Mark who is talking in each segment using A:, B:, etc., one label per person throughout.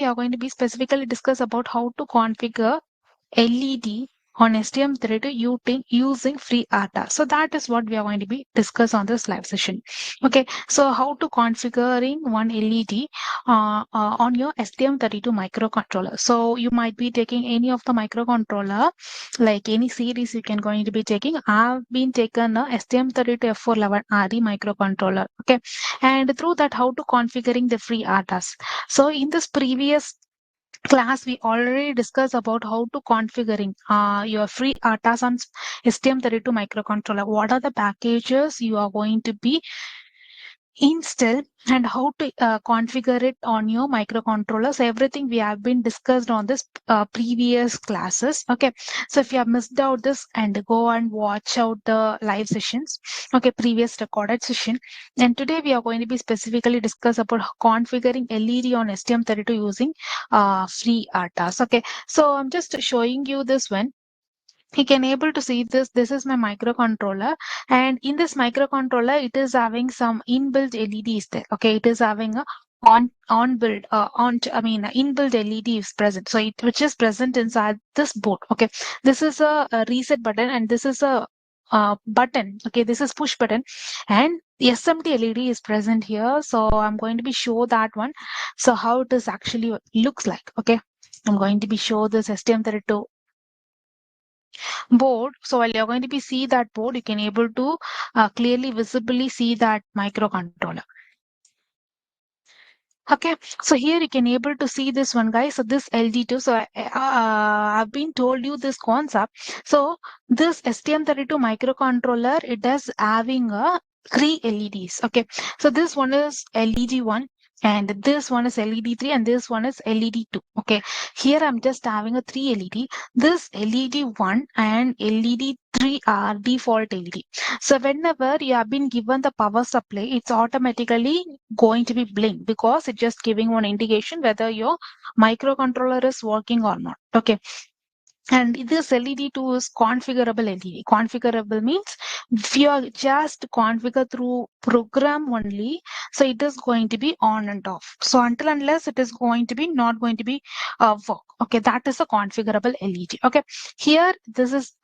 A: we are going to be specifically discuss about how to configure LED on STM32 using FreeRTOS. So that is what we are going to be discuss on this live session. Okay, so how to configuring one LED on your STM32 microcontroller. So you might be taking any of the microcontroller, like any series you can going to be taking. I've been taken a STM32F411RE microcontroller. Okay, and through that how to configuring the FreeRTOS. So in this previous class we already discussed about how to configuring your free ATAS on STM32 microcontroller. What are the packages you are going to be install and how to configure it on your microcontrollers. Everything we have been discussed on this previous classes. Okay, so if you have missed out this, and go and watch out the live sessions, okay, previous recorded session. And today we are going to be specifically discuss about configuring LED on STM32 using free ATAS. Okay, so I'm just showing you this one. You can able to see this is my microcontroller, and in this microcontroller it is having some inbuilt LEDs there. Okay, it is having a on build I mean inbuilt LED is present, so it which is present inside this board. Okay, this is a reset button, and this is a button. Okay, this is push button, and the SMT LED is present here. So I'm going to be show that one, so how it is actually looks like. Okay, I'm going to be show this STM32 board. So while you're going to be see that board, you can able to clearly visibly see that microcontroller. Okay, so here you can able to see this one, guys. So this LD2, so I've been told you this concept. So this STM32 microcontroller, it is having a 3 LEDs. Okay, so this one is LED1, and this one is LED3, and this one is LED2. Okay, here I'm just having a 3 LED. This LED1 and LED3 are default LED. So whenever you have been given the power supply, it's automatically going to be blink, because it's just giving one indication whether your microcontroller is working or not. Okay, and this LED2 is configurable LED. Configurable means if you are just configure through program only, so it is going to be on and off. So until unless it is going to be not going to be work. Okay, that is a configurable LED. Okay, here this is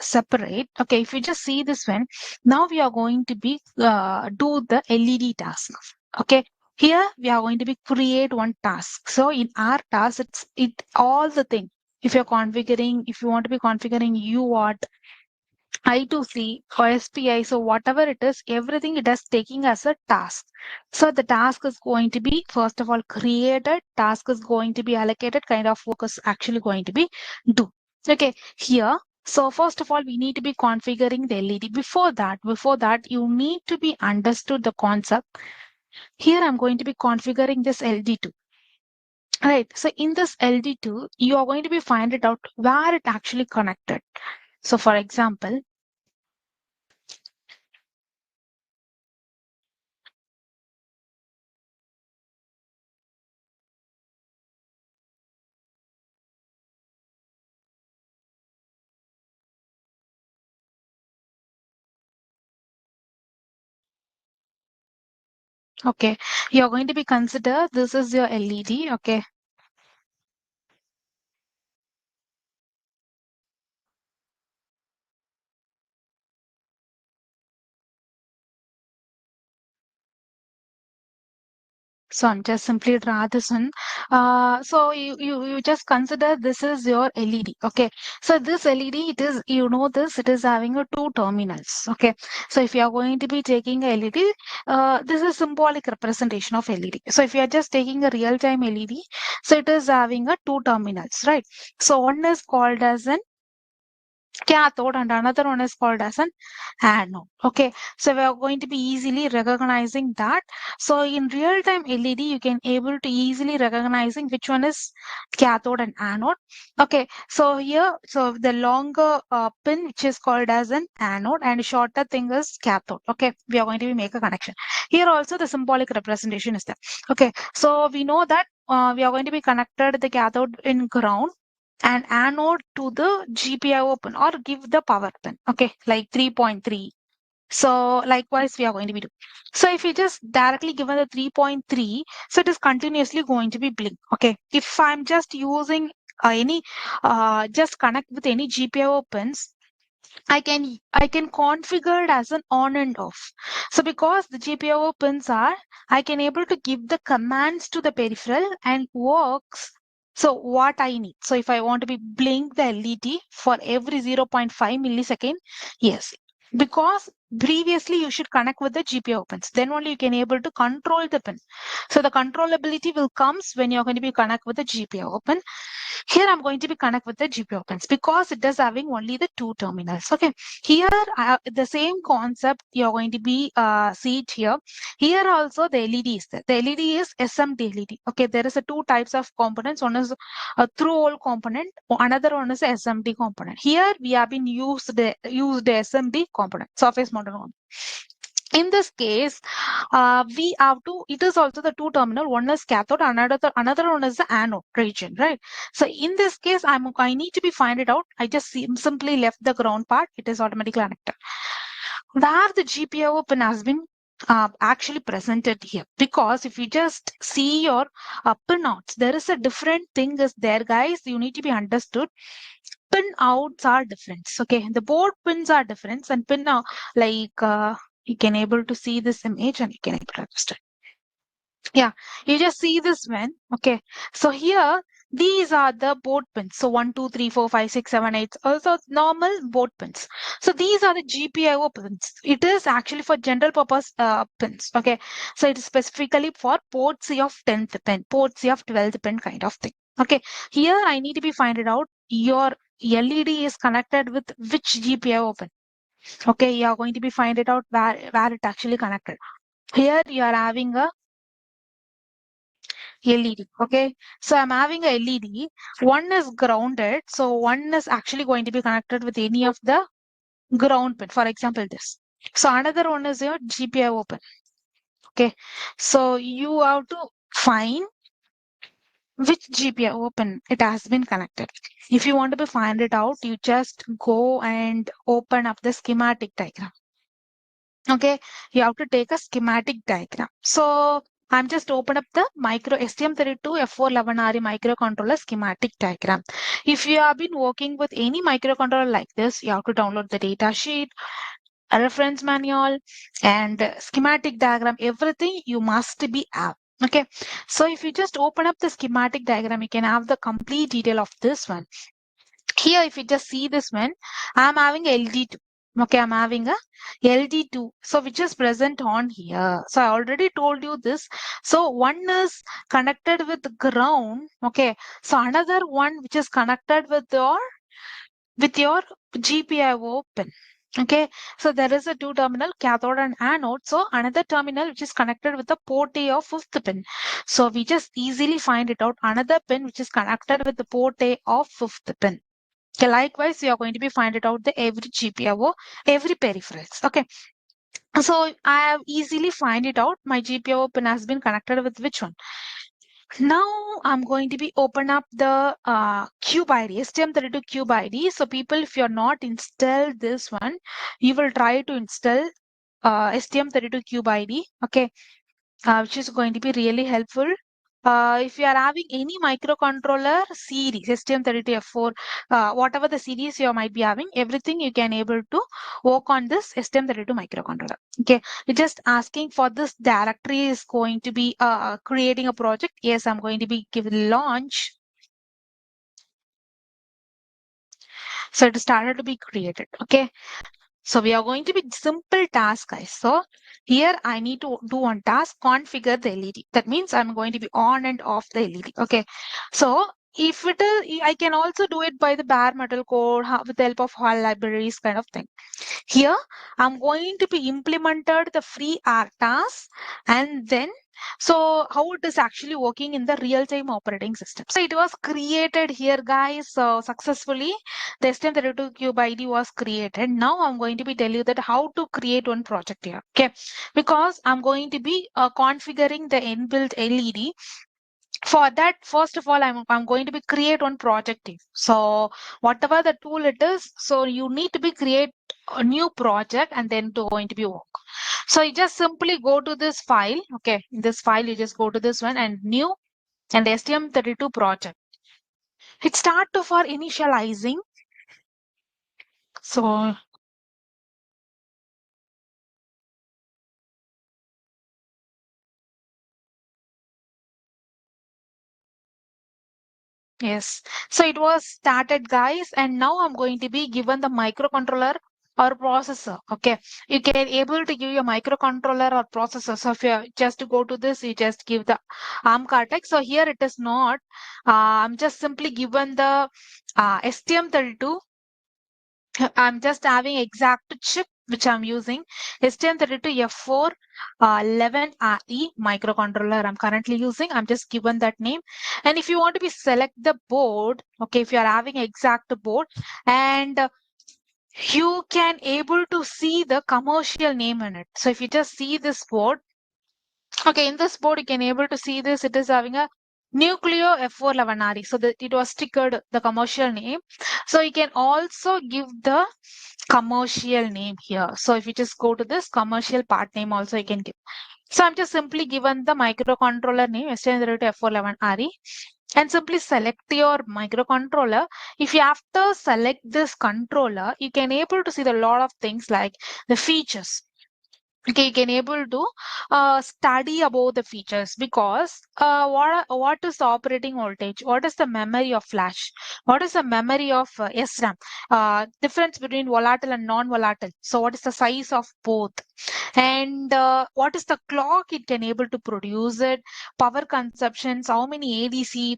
A: separate. Okay, if you just see this one, now we are going to be do the LED task. Okay, here we are going to be create one task. So in our task, it all the thing. If you're configuring, if you want to be configuring UART, I2C or SPI, so whatever it is, everything it is taking as a task. So the task is going to be, first of all, created, task is going to be allocated, kind of work is actually going to be do. Okay, here. So first of all, we need to be configuring the LED. Before that, you need to be understood the concept. Here I'm going to be configuring this LD2. Right. So in this LD2, you are going to be find it out where it actually connected. So for example, okay, you're going to be consider this is your LED. Okay. So I'm just simply draw this one. So you just consider this is your LED. Okay. So this LED, it is, you know this, it is having a two terminals. Okay. So if you are going to be taking a LED, this is symbolic representation of LED. So if you are just taking a real-time LED, so it is having a two terminals, right? So one is called as an cathode and another one is called as an anode. Okay, so we are going to be easily recognizing that. So in real time LED, you can able to easily recognizing which one is cathode and anode. Okay, so here, so the longer pin which is called as an anode and shorter thing is cathode. Okay, we are going to be make a connection here. Also the symbolic representation is there. Okay, so we know that we are going to be connected the cathode in ground and anode to the GPIO pin or give the power pin. Okay, like 3.3. So likewise, we are going to be doing. So if you just directly given the 3.3, so it is continuously going to be blink. Okay. If I'm just using just connect with any GPIO pins, I can configure it as an on and off. So because the GPIO pins are, I can able to give the commands to the peripheral and works. So what I need. So if I want to be blink the LED for every 0.5 millisecond, yes. Because previously you should connect with the GPIO pins. Then only you can able to control the pin. So the controllability will comes when you're going to be connect with the GPIO pin. Here I'm going to be connect with the GPIO pins because it is having only the two terminals. Okay. Here the same concept you're going to be see it here. Here also the LED is there. The LED is SMD LED. Okay. There is a two types of components. One is a through hole component. Another one is a SMD component. Here we have been used the SMD component, surface mounted component. In this case, we have to, it is also the two terminal, one is cathode, another one is the anode region, right? So in this case, I need to be find it out. I just simply left the ground part, it is automatically connected. Where the GPIO pin has been actually presented here, because if you just see your pinouts, there is a different thing is there, guys. You need to be understood. Pin outs are different. Okay, the board pins are different, and pin out you can able to see this image and you can able to understand. Yeah, you just see this one. Okay, so here these are the board pins. So 1, 2, 3, 4, 5, 6, 7, 8. Also normal board pins. So these are the GPIO pins. It is actually for general purpose pins. Okay, so it is specifically for port C of 10th pin, port C of 12th pin kind of thing. Okay, here I need to be find it out. Your LED is connected with which GPIO pin. Okay, you are going to be find it out where it actually connected. Here you are having a LED. Okay, so I'm having a LED. One is grounded, so one is actually going to be connected with any of the ground pin. For example, this. So another one is your GPIO pin. Okay, so you have to find which GPIO pin it has been connected. If you want to be find it out, you just go and open up the schematic diagram. Okay, you have to take a schematic diagram. So I'm just open up the micro STM32 F411RE microcontroller schematic diagram. If you have been working with any microcontroller like this, you have to download the data sheet, a reference manual, and schematic diagram. Everything you must be have. Okay, so if you just open up the schematic diagram, you can have the complete detail of this one. Here, if you just see this one, I'm having LD2. Okay, I'm having a LD2. So which is present on here. So I already told you this. So one is connected with ground. Okay. So another one which is connected with your GPIO pin. Okay. So there is a two terminal, cathode and anode. So another terminal which is connected with the port A of fifth pin. So we just easily find it out. Another pin which is connected with the port A of fifth pin. Okay, likewise, you are going to be find it out the every GPIO, every peripherals. Okay, so I have easily find it out. My GPIO pin has been connected with which one? Now I'm going to be open up the cube ID, STM32 cube ID. So people, if you're not installed this one, you will try to install STM32 cube ID. Okay, which is going to be really helpful. If you are having any microcontroller series, STM32F4, whatever the series you might be having, everything you can able to work on this STM32 microcontroller. Okay, you're just asking for this directory is going to be creating a project. Yes, I'm going to be giving launch. So it started to be created. Okay. So we are going to be simple task, guys. So here I need to do one task, configure the LED. That means I'm going to be on and off the LED. Okay. So if it is, I can also do it by the bare metal code with the help of all libraries kind of thing. Here, I'm going to be implemented the FreeRTOS and then so how it is actually working in the real-time operating system. So it was created here, guys. So successfully, the STM32 cube ID was created. Now I'm going to be tell you that how to create one project here. Okay, because I'm going to be configuring the inbuilt LED. For that, first of all, I'm going to be create one project team. So whatever the tool it is, so you need to be create a new project and then to going to be work. So you just simply go to this file. Okay, in this file you just go to this one and new and STM32 project. It start to for initializing. So yes, so it was started, guys, and now I'm going to be given the microcontroller or processor. Okay, you can able to give your microcontroller or processor. So if you just go to this, you just give the ARM Cortex. So here it is not. I'm just simply given the STM32. I'm just having exact chip which I'm using STM32F4 11RE microcontroller I'm currently using. I'm just given that name. And if you want to be select the board, okay, if you are having exact board and you can able to see the commercial name in it. So if you just see this board, okay, in this board you can able to see this. It is having a Nucleo F411RE. So that it was stickered the commercial name. So you can also give the commercial name here. So if you just go to this commercial part name also you can give. So I'm just simply given the microcontroller name STM32F411RE and simply select your microcontroller. If you have to select this controller, you can able to see the lot of things like the features. Okay, you can able to study about the features because what is the operating voltage, what is the memory of flash, what is the memory of SRAM, difference between volatile and non-volatile, so what is the size of both, and what is the clock it can able to produce it, power consumptions, how many ADC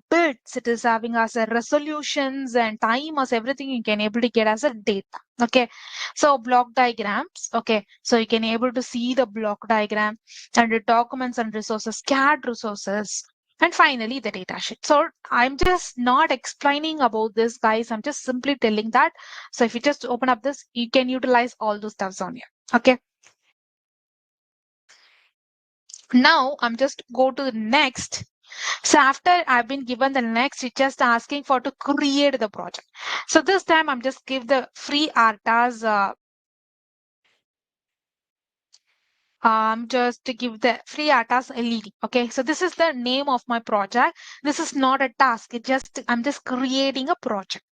A: bits it is having as a resolutions and time as everything you can able to get as a data. Okay, so block diagrams. Okay, so you can able to see the block diagram and the documents and resources, CAD resources, and finally the data sheet. So I'm just not explaining about this, guys. I'm just simply telling that. So if you just open up this, you can utilize all those stuffs on here. Okay. Now I'm just go to the next. So after I've been given the next, it's just asking for to create the project. So this time I'm just give the FreeRTOS just to give the FreeRTOS LED. Okay, so this is the name of my project. This is not a task. It just I'm just creating a project.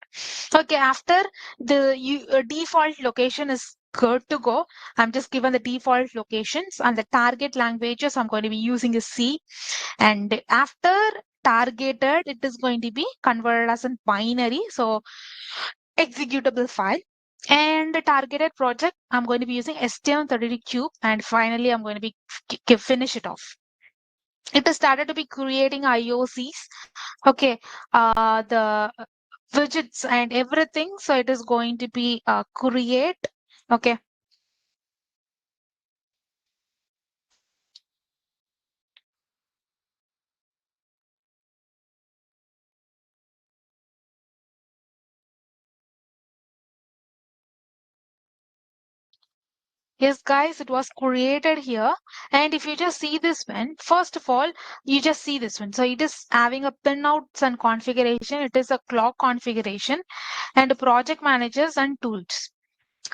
A: Okay, after the default location is good to go. I'm just given the default locations and the target languages I'm going to be using is C. And after targeted, it is going to be converted as a binary. So executable file. And the targeted project, I'm going to be using STM32 cube. And finally, I'm going to be finish it off. It has started to be creating IOCs. Okay, the widgets and everything. So it is going to be create. Okay. Yes, guys, it was created here. And if you just see this one, first of all, you just see this one. So it is having a pinouts and configuration. It is a clock configuration and project managers and tools.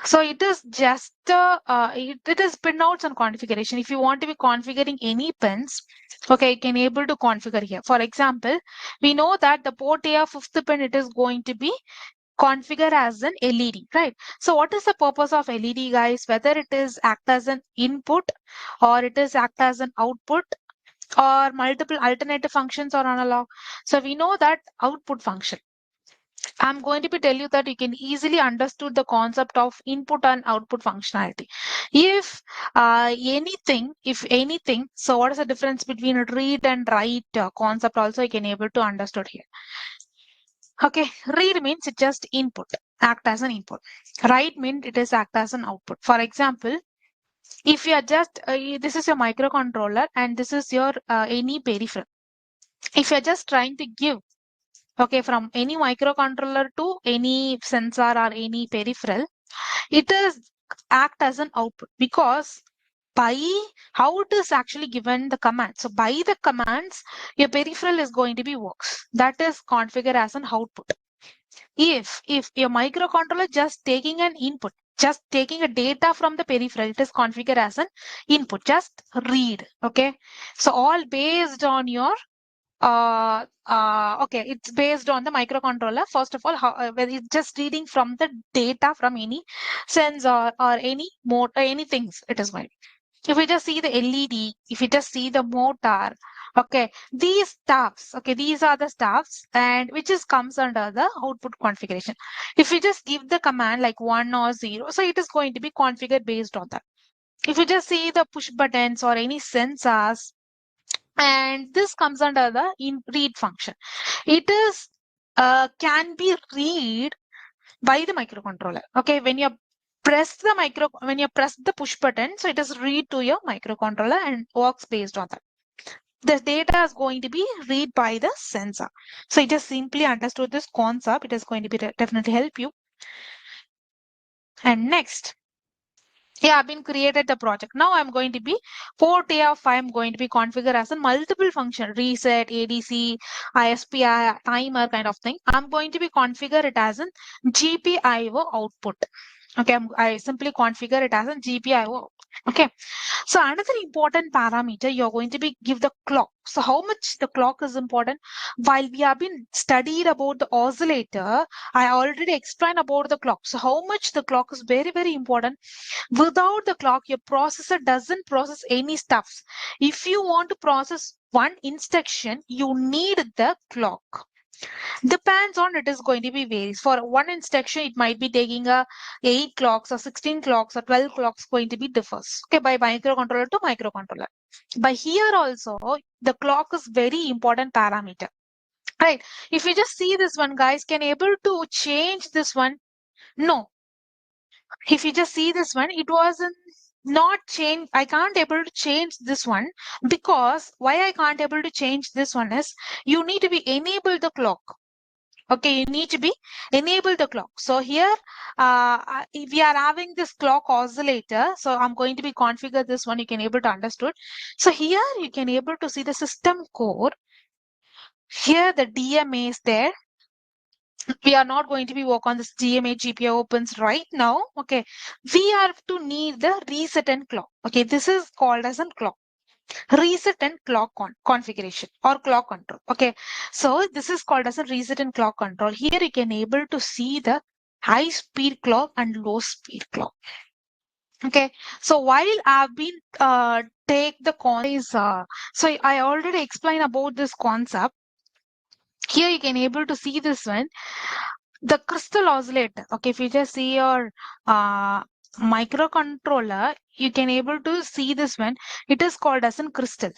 A: So it is just it is pinouts and configuration. If you want to be configuring any pins, okay, you can able to configure here. For example, we know that the port A of fifth pin, it is going to be configure as an LED, right? So what is the purpose of LED, guys? Whether it is act as an input or it is act as an output or multiple alternative functions or analog. So we know that output function. I'm going to be tell you that you can easily understood the concept of input and output functionality. If if anything, so what is the difference between read and write concept also you can able to understood here. Okay, read means it just input, act as an input. Write means it is act as an output. For example, if you are just, this is your microcontroller and this is your any peripheral. If you're just trying to give, okay, from any microcontroller to any sensor or any peripheral, it is act as an output because by how it is actually given the command. So by the commands, your peripheral is going to be works. That is configured as an output. If your microcontroller just taking an input, just taking a data from the peripheral, it is configured as an input. Just read. Okay. So all based on your okay, it's based on the microcontroller. First of all, when it's just reading from the data from any sensor or any motor, anything it is going. If you just see the LED, if you just see the motor, okay, these stuffs, okay, these are the stuffs and which is comes under the output configuration. If you just give the command like 1 or 0, so it is going to be configured based on that. If you just see the push buttons or any sensors, and this comes under the in read function. It is can be read by the microcontroller. Okay, when you press the push button, so it is read to your microcontroller and works based on that. The data is going to be read by the sensor. So it just simply understood this concept. It is going to be definitely help you. And next, yeah, I've been created the project. Now I'm going to be port A of I'm going to be configured as a multiple function, reset, ADC, ISPI, timer kind of thing. I'm going to be configure it as an GPIO output. Okay, I simply configure it as a GPIO. Okay, so another important parameter you're going to be give the clock. So how much the clock is important? While we have been studied about the oscillator, I already explained about the clock. So how much the clock is very, very important. Without the clock, your processor doesn't process any stuffs. If you want to process one instruction, you need the clock. Depends on it is going to be varies. For one instruction, it might be taking a 8 clocks or 16 clocks or 12 clocks going to be differs. Okay, by microcontroller to microcontroller. By here also, the clock is very important parameter. Right. If you just see this one, guys, can able to change this one? No. If you just see this one, it wasn't not change. I can't able to change this one because why I can't able to change this one is you need to be enable the clock. Okay, you need to be enable the clock. So here, if we are having this clock oscillator, so I'm going to be configure this one. You can able to understood. So here you can able to see the system core. Here the DMA is there. We are not going to be work on this DMA GPIO opens right now. Okay, we have to need the reset and clock. Okay, this is called as a clock. Reset and clock configuration or clock control. Okay, so this is called as a reset and clock control. Here you can able to see the high speed clock and low speed clock. Okay, so while I've been take the so I already explained about this concept. Here you can able to see this one, the crystal oscillator. Okay, if you just see your microcontroller, you can able to see this one. It is called as a crystal.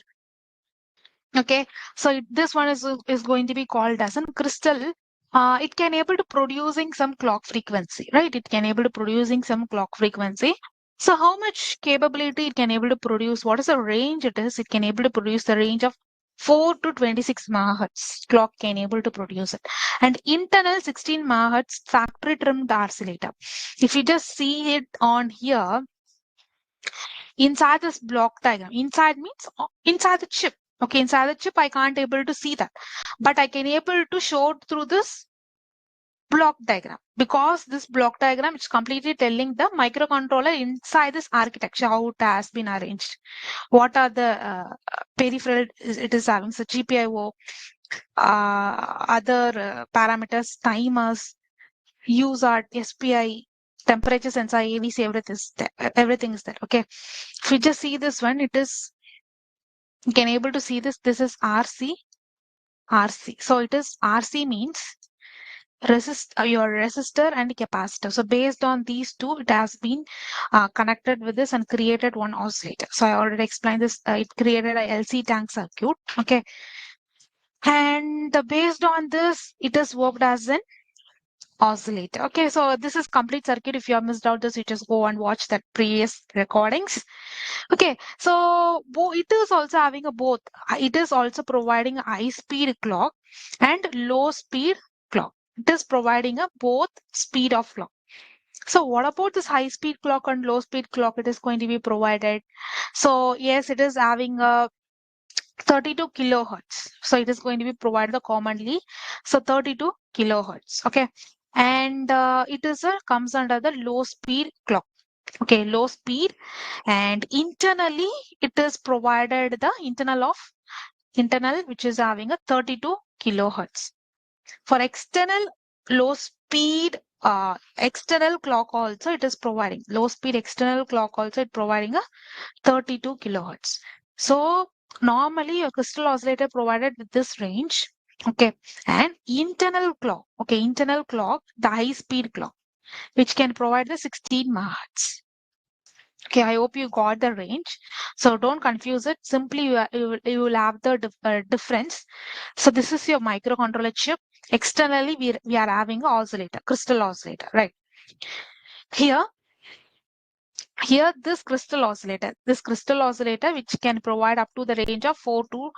A: Okay, so this one is going to be called as a crystal. It can able to producing some clock frequency, right? It can able to producing some clock frequency. So how much capability it can able to produce? What is the range it is? It can able to produce the range of 4 to 26 megahertz. Clock can able to produce it. And internal 16 megahertz factory trimmed oscillator. If you just see it on here, inside this block diagram, inside means inside the chip. Okay, inside the chip, I can't able to see that, but I can able to show it through this block diagram, because this block diagram is completely telling the microcontroller inside this architecture, how it has been arranged. What are the peripheral it is having, so GPIO, other parameters, timers, UART, SPI, temperature sensor, AVC, everything is there. Okay, if you just see this one, it is, you can able to see this. This is RC. So it is RC means your resistor and capacitor. So based on these two, it has been connected with this and created one oscillator. So I already explained this. It created a LC tank circuit. Okay, and based on this, it has worked as an oscillator. Okay, so this is complete circuit. If you have missed out this, you just go and watch that previous recordings. Okay, so it is also having a both. It is also providing a high speed clock and low speed clock. It is providing a both speed of clock. So what about this high speed clock and low speed clock? It is going to be provided. So yes, it is having a 32 kilohertz. So it is going to be provided commonly. So 32 kilohertz. Okay. And it is comes under the low speed clock. Okay, low speed, and internally it is provided the internal which is having a 32 kilohertz. For external low speed external clock also it is providing low speed external clock also it providing a 32 kilohertz. So normally a crystal oscillator provided with this range. Okay, and internal clock, the high speed clock, which can provide the 16 megahertz. Okay, I hope you got the range. So don't confuse it. Simply you will have the difference. So this is your microcontroller chip. Externally, we are having a oscillator, crystal oscillator, right? Here, this crystal oscillator, which can provide up to the range of 4 to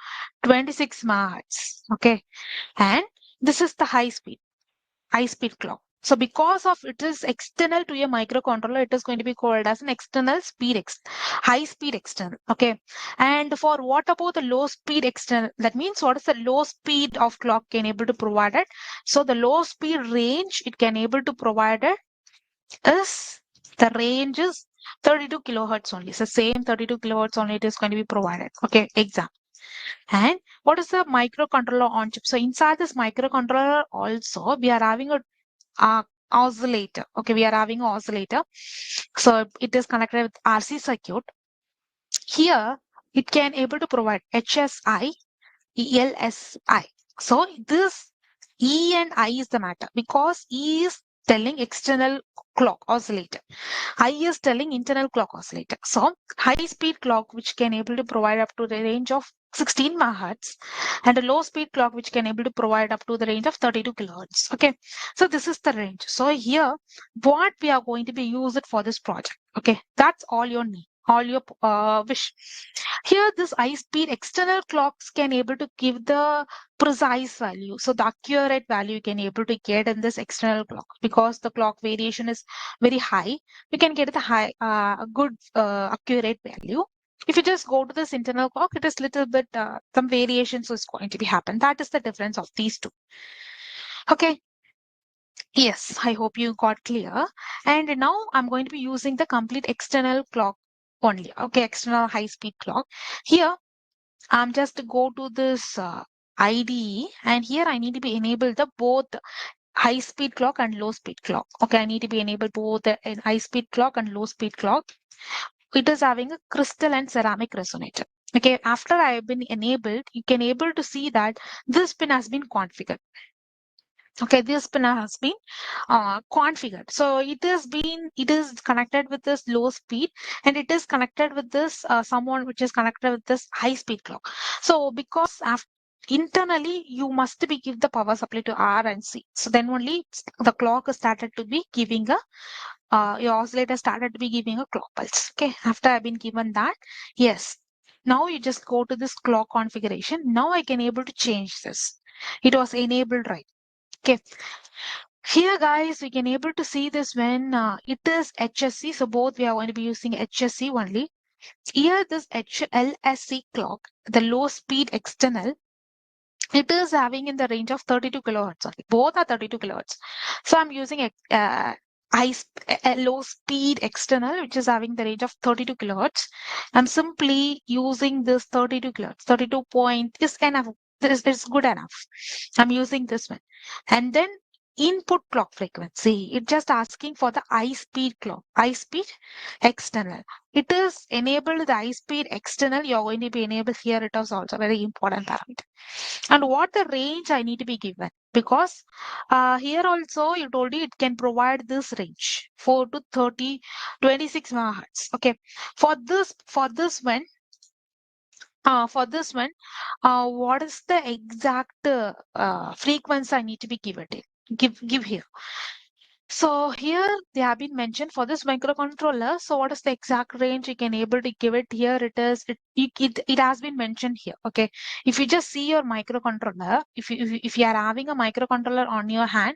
A: 26 megahertz. Okay, and this is the high speed clock. So because of it is external to a microcontroller, it is going to be called as an high speed external. Okay. And for what about the low speed external? That means what is the low speed of clock can able to provide it? So the low speed range it can able to provide it is the range is 32 kilohertz only. So same 32 kilohertz only it is going to be provided. Okay, example. And what is the microcontroller on chip? So inside this microcontroller also we are having a oscillator. Okay, we are having an oscillator. So it is connected with RC circuit. Here, it can able to provide HSI, ELSI. So this E and I is the matter because E is telling external clock oscillator. I is telling internal clock oscillator. So high speed clock which can able to provide up to the range of 16 megahertz, and a low speed clock which can able to provide up to the range of 32 kilohertz. Okay, so this is the range. So here what we are going to be use it for this project. Okay, that's all your need, all your wish. Here this high speed external clocks can able to give the precise value. So the accurate value you can able to get in this external clock because the clock variation is very high. We can get the good accurate value. If you just go to this internal clock, it is little bit some variations is going to be happen. That is the difference of these two. Okay. Yes, I hope you got clear. And now I'm going to be using the complete external clock only. Okay, external high speed clock. Here I'm just go to this IDE, and here I need to be enable the both high speed clock and low speed clock. Okay, I need to be enable both the high speed clock and low speed clock. It is having a crystal and ceramic resonator. Okay, after I have been enabled, you can able to see that this pin has been configured. Okay, this pin has been configured. So it is connected with this low speed, and it is connected with this someone which is connected with this high speed clock. So because internally you must be give the power supply to R and C. So then only the clock is started to be giving a your oscillator started to be giving a clock pulse. Okay, after I've been given that, yes. Now you just go to this clock configuration. Now I can able to change this. It was enabled, right? Okay. Here, guys, we can able to see this when it is HSC. So both we are going to be using HSC only. Here, this HLSC clock, the low speed external, it is having in the range of 32 kilohertz only. Both are 32 kilohertz. So I'm using a low speed external, which is having the range of 32 kilohertz. I'm simply using this 32 kilohertz. 32 point is enough. This is good enough. I'm using this one. And then input clock frequency. It's just asking for the high speed clock, high speed external. It is enabled the high speed external. You're going to be enabled here. It is also very important parameter. And what the range I need to be given, because here also you told you it can provide this range 4 to 30 26 megahertz. Okay, for this one what is the exact frequency I need to be given it give here. So here they have been mentioned for this microcontroller. So what is the exact range you can able to give it here? It has been mentioned here. Okay, if you just see your microcontroller, if you are having a microcontroller on your hand,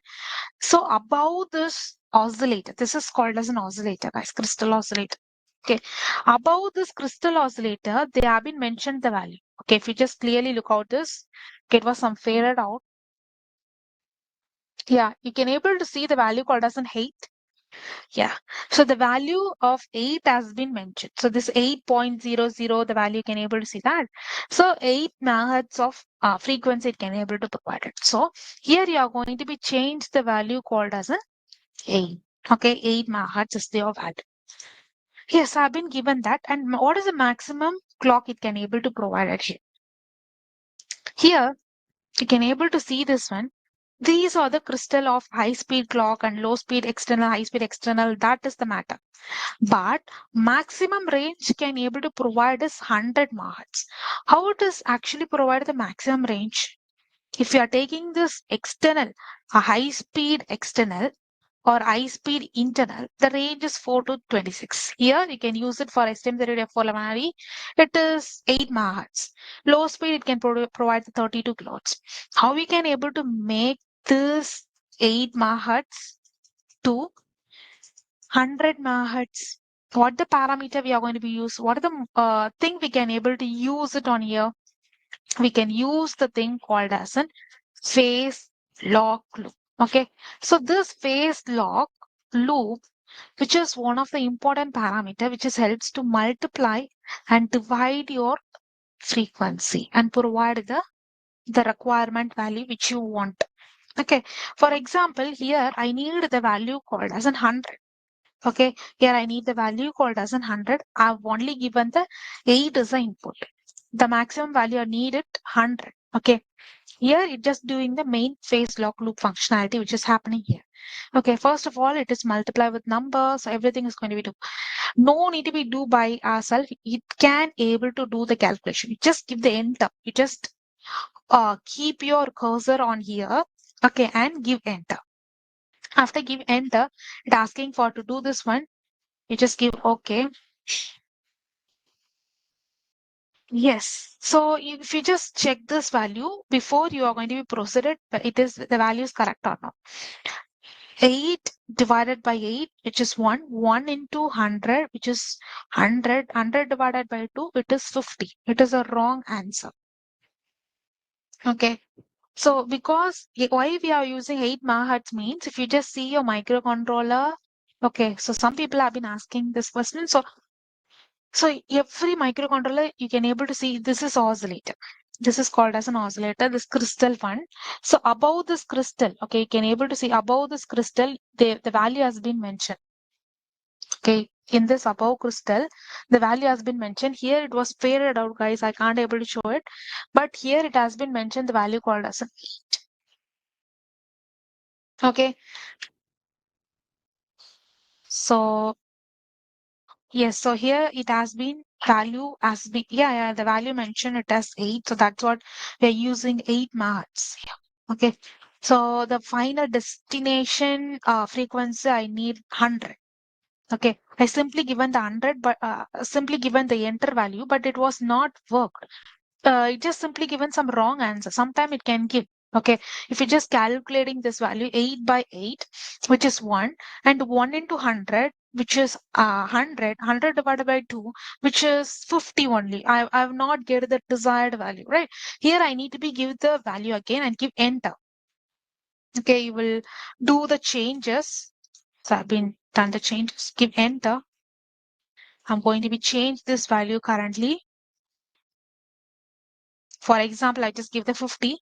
A: so above this oscillator. This is called as an oscillator, guys, crystal oscillator. Okay, above this crystal oscillator, they have been mentioned the value. Okay, if you just clearly look out this, okay, it was some faded out. Yeah, you can able to see the value called as an 8. Yeah, so the value of 8 has been mentioned. So this 8.00, the value you can able to see that. So 8 megahertz of frequency it can able to provide it. So here you are going to be changed the value called as an 8. Okay, 8 megahertz is your value. Yes, I've been given that. And what is the maximum clock it can able to provide it here? Here, you can able to see this one. These are the crystal of high speed clock and low speed external, high speed external. That is the matter. But maximum range can able to provide is 100 megahertz. How it is actually provide the maximum range? If you are taking this external, a high speed external, or high speed internal, the range is 4 to 26. Here you can use it for STM32 F411. It is 8 megahertz. Low speed it can provide the 32 kilohertz. How we can able to make this 8 megahertz to 100 megahertz? What the parameter we are going to be use? What are the thing we can able to use it on here? We can use the thing called as an phase lock loop. Okay, so this phase lock loop, which is one of the important parameter, which is helps to multiply and divide your frequency and provide the requirement value which you want. Okay, for example, here I need the value called as an 100. Okay, here I need the value called as an 100. I've only given the 8 as the input. The maximum value I need it 100. Okay, here it just doing the main phase lock loop functionality which is happening here. Okay, first of all, it is multiply with numbers. So everything is going to be do. No need to be do by ourselves. It can able to do the calculation. You just give the enter. You just keep your cursor on here. Okay, and give enter. After give enter, it asking for to do this one. You just give okay. Yes. So if you just check this value before you are going to be proceeded, it is the value is correct or not. 8 divided by 8, which is 1. 1 into 100, which is 100. 100 divided by 2, it is 50. It is a wrong answer. Okay. So because why we are using 8 megahertz means if you just see your microcontroller. Okay. So some people have been asking this question. So every microcontroller, you can able to see this is oscillator. This is called as an oscillator, this crystal one. So above this crystal, okay, you can able to see above this crystal, the value has been mentioned. Okay, in this above crystal, the value has been mentioned. Here it was faded out, guys. I can't able to show it. But here it has been mentioned the value called as an 8. Okay. So yes, so here it has been value as been, yeah, the value mentioned it as 8. So that's what we're using 8 megahertz here. Okay. So the final destination frequency I need 100. Okay. I simply given the 100, but simply given the enter value, but it was not worked. It just simply given some wrong answer. Sometime it can give. Okay, if you're just calculating this value 8 by 8, which is 1, and 1 into 100, which is 100, 100 divided by 2, which is 50 only. I've not get the desired value, right? Here I need to be give the value again and give enter. Okay, you will do the changes. So I've been done the changes. Give enter. I'm going to be change this value currently. For example, I just give the 50.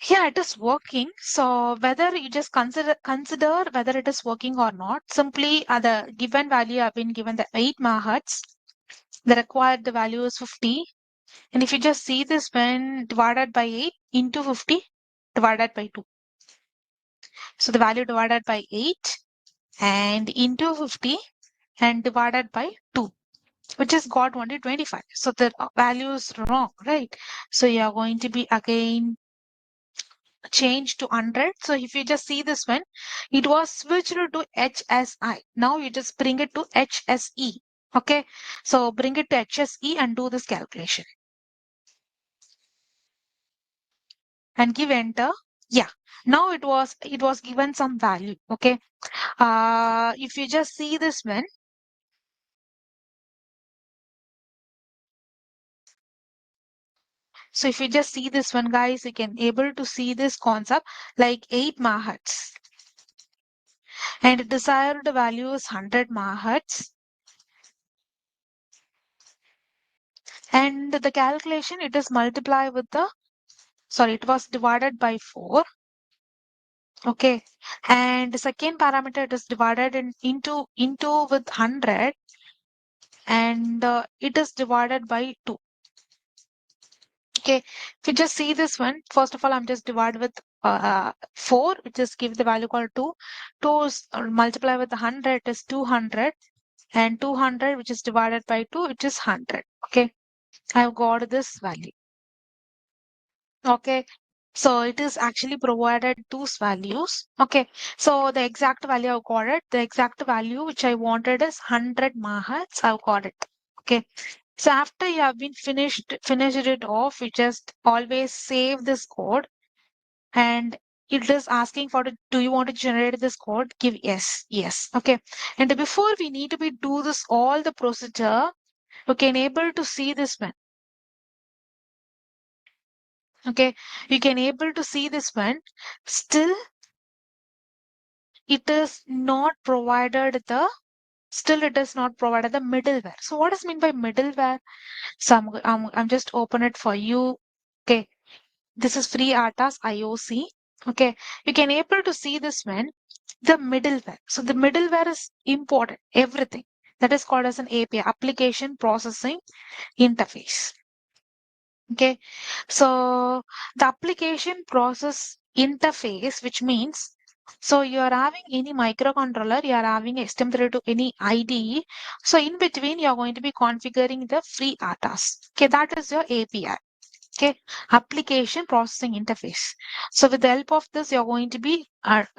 A: Yeah, it is working. So whether you just consider whether it is working or not, simply the given value have been given the 8 megahertz. The required the value is 50. And if you just see this when divided by 8 into 50 divided by 2. So the value divided by 8 and into 50 and divided by 2, which is got only 25. So the value is wrong, right? So you are going to be again change to 100. So if you just see this one, it was switched to HSI. Now you just bring it to HSE. Okay. So bring it to HSE and do this calculation. And give enter. Yeah. Now it was given some value. Okay. If you just see this one, so if you just see this one, guys, you can able to see this concept like 8 megahertz, and desired value is 100 megahertz, and the calculation it is multiplied with the, sorry, it was divided by 4. Okay, and the second parameter it is divided into with 100, and it is divided by 2. Okay, if you just see this one, first of all, I'm just divide with 4, which is give the value called 2. 2 is multiply with 100 is 200, and 200 which is divided by 2, it is 100. Okay, I've got this value. Okay, so it is actually provided those values. Okay, so the exact value I've got it. The exact value which I wanted is 100 megahertz. I've got it. Okay, so after you have been finished it off, you just always save this code, and it is asking for the, do you want to generate this code? Give yes, yes. Okay, and before we need to be do this all the procedure, you can able to see this one. Okay, you can able to see this one. Still, it is not provided the still it is not provided the middleware. So what is mean by middleware? So I'm just open it for you. Okay, this is FreeRTOS IOC. Okay, you can able to see this one, the middleware. So the middleware is important, everything that is called as an API, application processing interface. Okay, so the application process interface, which means, so you are having any microcontroller, you are having STM32 any IDE. So in between, you are going to be configuring the FreeRTOS. Okay, that is your API. Okay, application processing interface. So with the help of this, you're going to be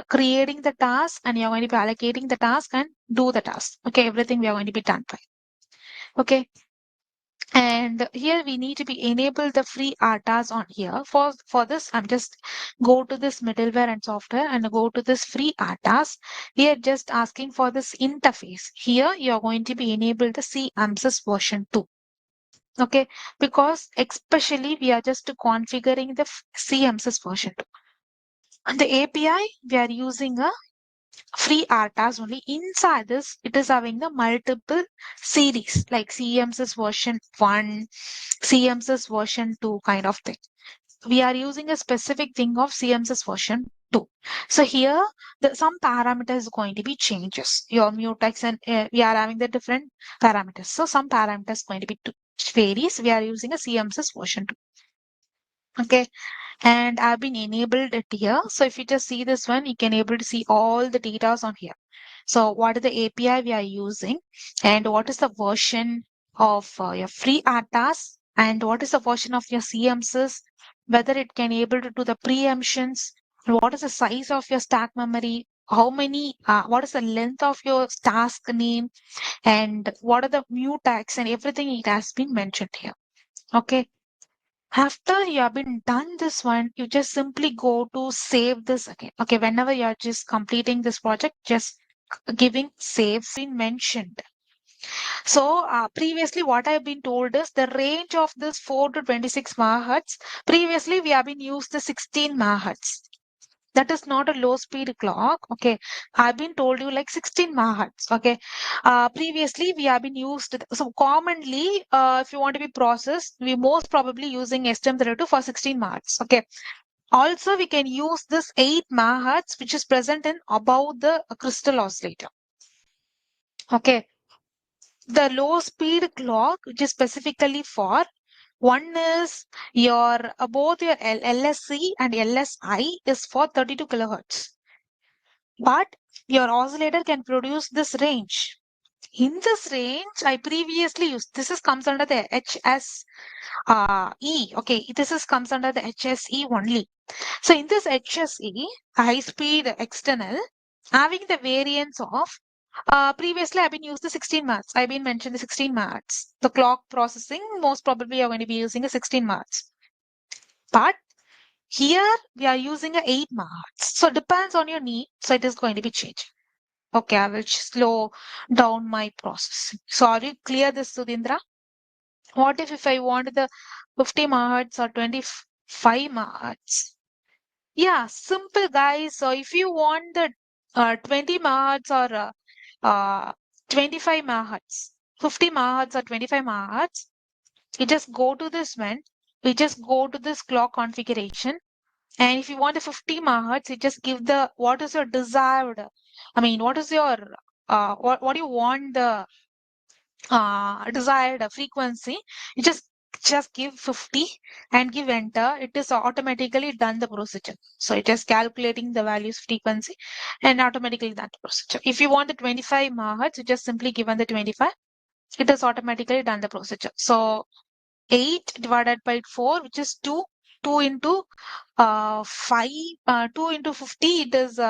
A: creating the task, and you're going to be allocating the task and do the task. Okay, everything we are going to be done by. Okay, and here we need to be enable the free ARTAs on here. For this, I'm just go to this middleware and software and go to this free ARTAs. We are just asking for this interface. Here you're going to be enable the CMSIS version 2. Okay, because especially we are just configuring the CMSIS version 2. And the API, we are using a free ARTAs only. Inside this, it is having the multiple series like CMSIS version 1, CMSIS version 2 kind of thing. We are using a specific thing of CMSIS version 2. So here, some parameters is going to be changes. Your mutex and we are having the different parameters. So some parameters going to be varies. We are using a CMSIS version 2. Okay, and I've been enabled it here. So if you just see this one, you can able to see all the data on here. So what is the API we are using, and what is the version of your free ATAS, and what is the version of your CMSIS, whether it can able to do the preemptions, and what is the size of your stack memory, how many, what is the length of your task name, and what are the mutex, and everything it has been mentioned here. Okay. After you have been done this one, you just simply go to save this again. Okay, whenever you're just completing this project, just giving save been mentioned. So previously what I've been told is the range of this 4 to 26 megahertz. Previously we have been used the 16 megahertz. That is not a low speed clock. Okay, I've been told you like 16 megahertz. Okay, previously we have been used. So commonly, if you want to be processed, we most probably using STM32 for 16 megahertz. Okay, also we can use this 8 megahertz, which is present in above the crystal oscillator. Okay, the low speed clock, which is specifically for one is your both your LSC and LSI is for 32 kilohertz. But your oscillator can produce this range. In this range, I previously used, this is comes under the HS E. Okay, this is comes under the HSE only. So in this HSE, high speed external, having the variance of previously I've been used the 16 Mhz. I've been mentioned the 16 Mhz. The clock processing, most probably you're going to be using a 16 Mhz. But Here we are using a 8 megahertz. So it depends on your need. So it is going to be changing. Okay, I will slow down my processing. So are you clear this, Sudhindra? What if I want the 50 megahertz or 25 megahertz? Yeah, simple guys. So if you want the 20 megahertz or 25 megahertz, 50 megahertz or 25 megahertz, you just go to this one. We just go to this clock configuration. And if you want the 50 megahertz, you just give the what is your desired. I mean, what is your what do you want the desired frequency? You just give 50 and give enter. It is automatically done the procedure. So it is calculating the values frequency and automatically done the procedure. If you want the 25 megahertz, you just simply given the 25. It is automatically done the procedure. So 8 divided by 4, which is 2. 2 into 5, 2 into 50, it is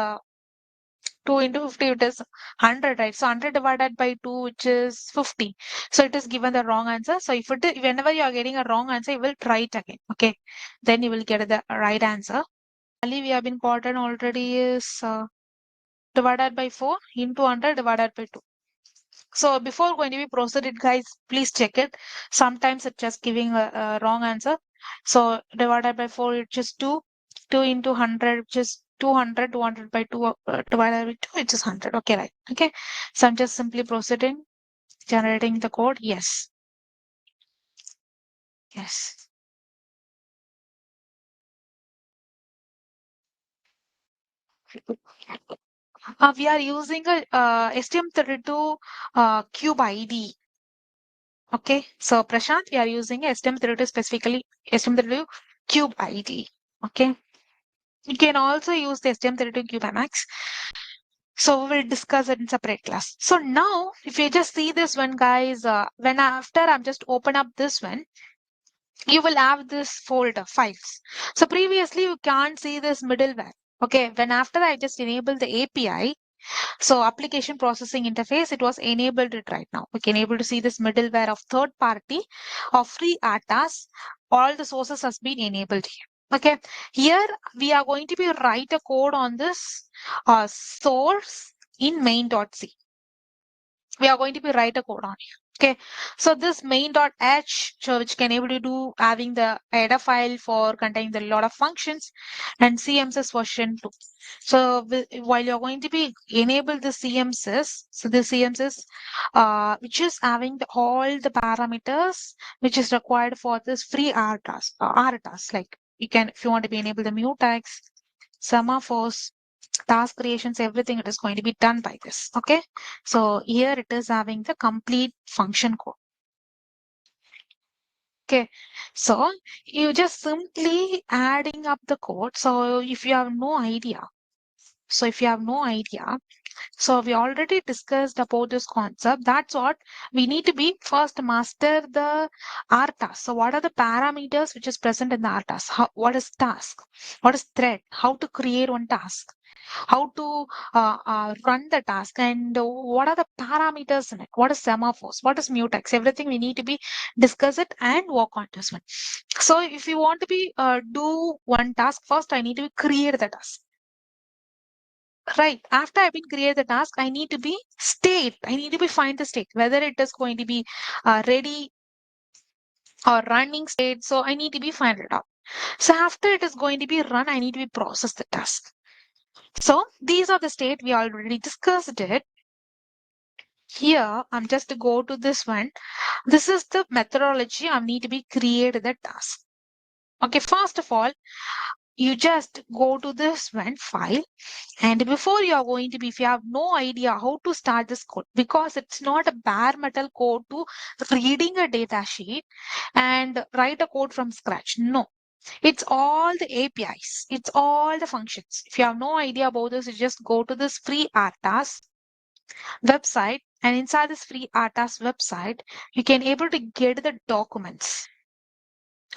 A: 2 into 50, it is 100, right? So 100 divided by 2, which is 50. So it is given the wrong answer. So if it is, whenever you are getting a wrong answer, you will try it again. Okay. Then you will get the right answer. Value we have been gotten already is divided by 4 into 100 divided by 2. So before going to be proceeded, guys, please check it. Sometimes it's just giving a wrong answer. So divided by 4, it's just 2. 2 into 100, which is 200. 200 by 2 divided by 2, it's just 100. Okay, right. Okay. So I'm just simply proceeding, generating the code. Yes. Yes. We are using a STM32 cube ID. Okay. So Prashant, we are using STM32, specifically STM32 cube ID. Okay. You can also use the STM32 CubeMX. So we will discuss it in separate class. So now, if you just see this one, guys, when after I'm just open up this one, you will have this folder files. So previously you can't see this middleware. Okay, when after I just enable the API, so application processing interface, it was enabled it right now. We can able to see this middleware of third party of FreeRTOS. All the sources has been enabled here. Okay, here we are going to be write a code on this source in main.c. We are going to be write a code on here. Okay, so this main.h, so which can able to do having the header file for containing the lot of functions, and CMSS version 2. So while you're going to be enable the CMSS, so the CMSS, which is having all the parameters which is required for this free RTOS, like you can, if you want to be enable the mutex, semaphores, task creations, everything, it is going to be done by this. Okay, so here it is having the complete function code. Okay, so you just simply adding up the code. So if you have no idea, so we already discussed about this concept. That's what we need to be first master the RTOS. So what are the parameters which is present in the RTOS? What is task? What is thread? How to create one task? How to run the task, and what are the parameters in it? What is semaphores? What is mutex? Everything we need to be discuss it and work on this one. So if you want to be do one task, first I need to create the task. Right. After I've been created the task, I need to be state. I need to be find the state, whether it is going to be ready or running state. So I need to be find it out. So after it is going to be run, I need to be process the task. So these are the state we already discussed it. Here, I'm just to go to this one. This is the methodology I need to be create the task. Okay, first of all, you just go to this one file, and before you are going to be, if you have no idea how to start this code, because it's not a bare metal code to reading a data sheet and write a code from scratch. No, it's all the APIs. It's all the functions. If you have no idea about this, you just go to this FreeRTOS website, and inside this FreeRTOS website, you can able to get the documents.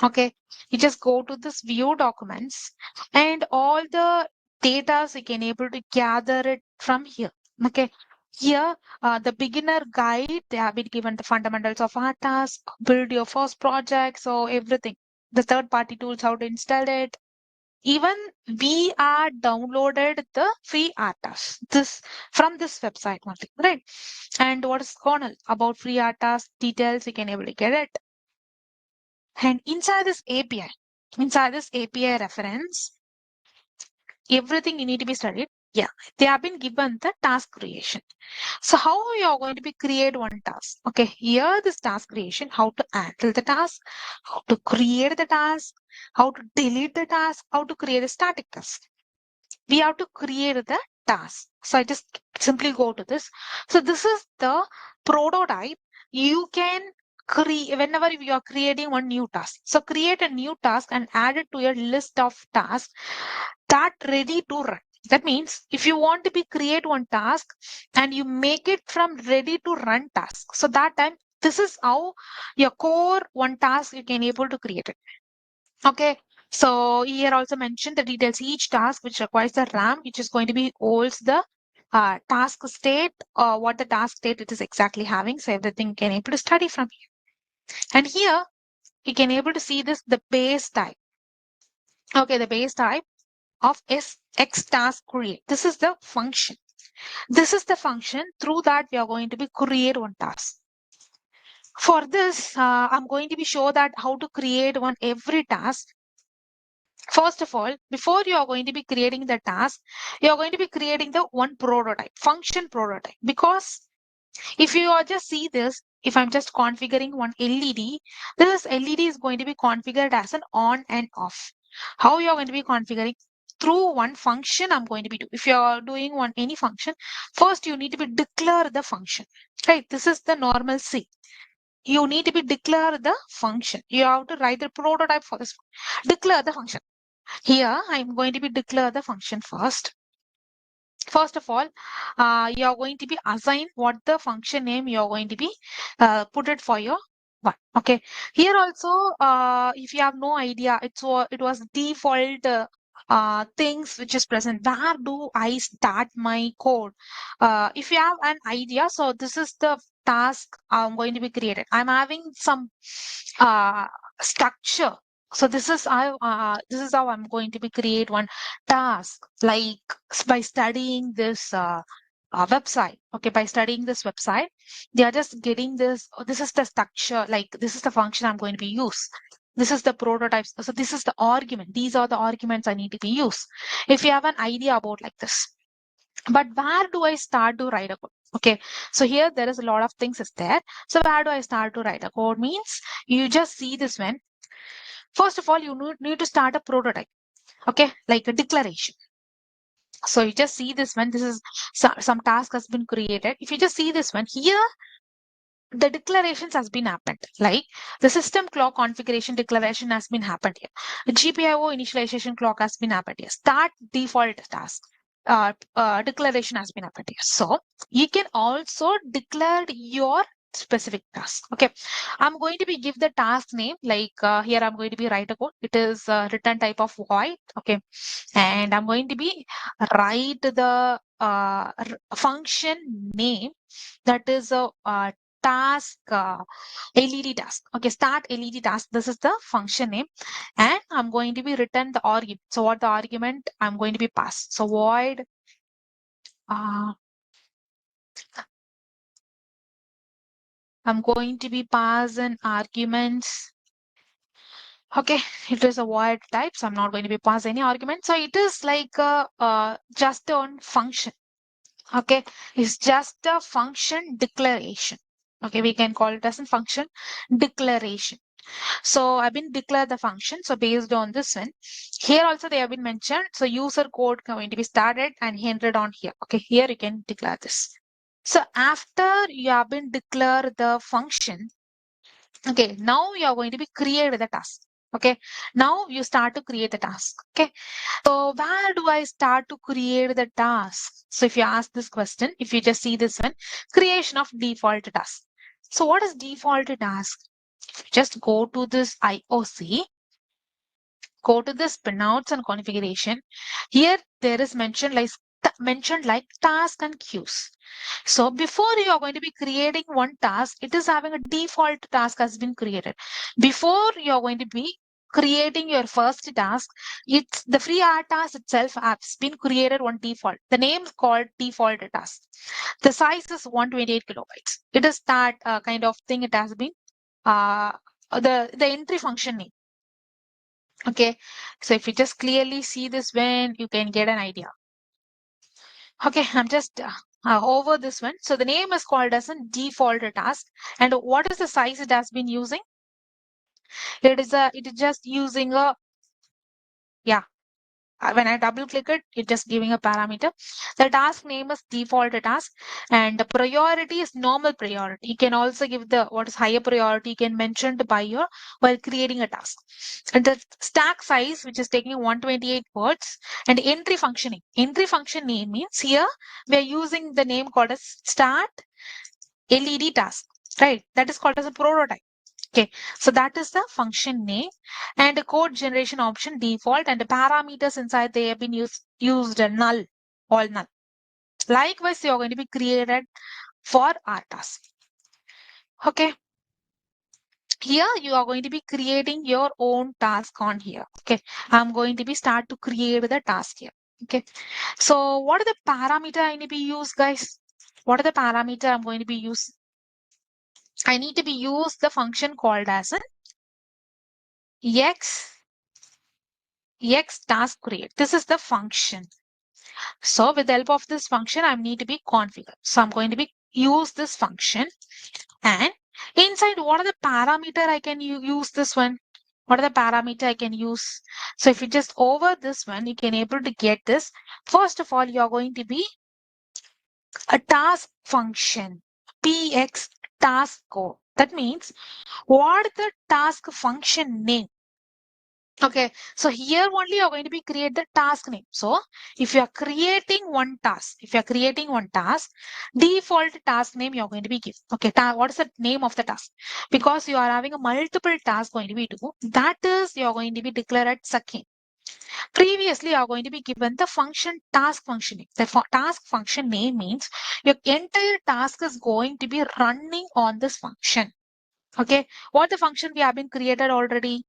A: Okay, you just go to this view documents, and all the data you can able to gather it from here. Okay, here the beginner guide, they have been given the fundamentals of RTOS, build your first project, so everything, the third party tools, how to install it, Even we are downloaded the FreeRTOS this from this website only, right? And what is kernel about FreeRTOS details, you can able to get it. And inside this API reference, everything you need to be studied. Yeah, they have been given the task creation. So how you are going to be create one task? Okay, here this task creation, how to handle the task, how to create the task, how to delete the task, how to create a static task. We have to create the task. So I just simply go to this. So this is the prototype. You can create whenever you are creating one new task. So create a new task and add it to your list of tasks that ready to run. That means if you want to be create one task and you make it from ready to run task. So that time, this is how your core one task you can able to create it. Okay. So here also mentioned the details. Each task which requires the RAM, which is going to be holds the task state, what the task state it is exactly having. So everything you can able to study from here. And here you can able to see this the base type. Okay, the base type of X task create. This is the function. This is the function through that we are going to be create one task. For this, I'm going to be show that how to create one every task. First of all, before you are going to be creating the task, you are going to be creating the one prototype, function prototype. Because if you are just see this, if I'm just configuring one LED, this LED is going to be configured as an on and off. How you are going to be configuring? Through one function I'm going to be doing. If you are doing one any function, first you need to be declare the function. Right? This is the normal C. You need to be declare the function. You have to write the prototype for this. Declare the function. Here, I'm going to be declare the function first. First of all, you are going to be assign what the function name you are going to be put it for your one. Okay. Here also, if you have no idea, it was default things which is present. Where do I start my code? If you have an idea, so this is the task I'm going to be created. I'm having some uh, structure. So this is how I'm going to be create one task like by studying this website. Okay, by studying this website, they are just getting this. Oh, this is the structure. Like this is the function I'm going to be use. This is the prototypes. So this is the argument. These are the arguments I need to be used. If you have an idea about like this, but where do I start to write a code? Okay, so here there is a lot of things is there. So where do I start to write a code? Means you just see this one. First of all, you need to start a prototype. Okay, like a declaration. So you just see this one. This is some task has been created. If you just see this one here, the declarations has been happened. Like the system clock configuration declaration has been happened here. The GPIO initialization clock has been happened here. Start default task. Declaration has been happened here. So you can also declare your specific task. Okay, I'm going to be give the task name like here I'm going to be write a code. It is return type of void. Okay, and I'm going to be write the function name that is a task LED task. Okay, start LED task. This is the function name, and I'm going to be return the argument. So what the argument I'm going to be passed. So void. I'm going to be pass an arguments. Okay, it is a void type, so I'm not going to be pass any argument. So it is like just on function. Okay, it's just a function declaration. Okay, we can call it as a function declaration. So I've been declare the function. So based on this one, here also they have been mentioned. So user code going to be started and entered on here. Okay, here you can declare this. So after you have been declare the function, okay, now you are going to be create the task. Okay, now you start to create the task. Okay, so where do I start to create the task? So if you ask this question, if you just see this one, creation of default task. So what is default task? If you just go to this IOC, go to this pinouts and configuration. Here there is mentioned like task and queues. So before you are going to be creating one task, it is having a default task has been created. Before you are going to be creating your first task, it's the FreeRTOS itself has been created on default. The name is called default task. The size is 128 kilobytes. It is that kind of thing. It has been uh, the entry function name. Okay, so if you just clearly see this when you can get an idea. Okay, I'm just over this one. So the name is called as a default task. And what is the size it has been using? It is just using a, yeah, when I double click it, it's just giving a parameter. The task name is default task and the priority is normal priority. You can also give the what is higher priority, you can mention by your while creating a task. And the stack size, which is taking 128 words, and entry functioning. Entry function name means here we are using the name called as start LED task, right? That is called as a prototype. Okay, so that is the function name and the code generation option default and the parameters inside they have been used null, all null. Likewise, you're going to be created for our task. Okay, here you are going to be creating your own task on here. Okay, I'm going to be start to create the task here. Okay, so what are the parameter I need to be used, guys? What are the parameter I'm going to be use? I need to be use the function called as an x task create. This is the function. So with the help of this function, I need to be configured. So I'm going to be use this function and inside what are the parameter I can use this one? What are the parameter I can use? So if you just over this one, you can able to get this. First of all, you're going to be a task function, px task code. That means what the task function name. Okay, so here only you're going to be create the task name. So if you are creating one task, default task name you're going to be give. Okay, what is the name of the task? Because you are having a multiple task going to be do. That is you're going to be declared at second. Previously, you are going to be given the function task function name. The task function name means your entire task is going to be running on this function. Okay, what the function we have been created already?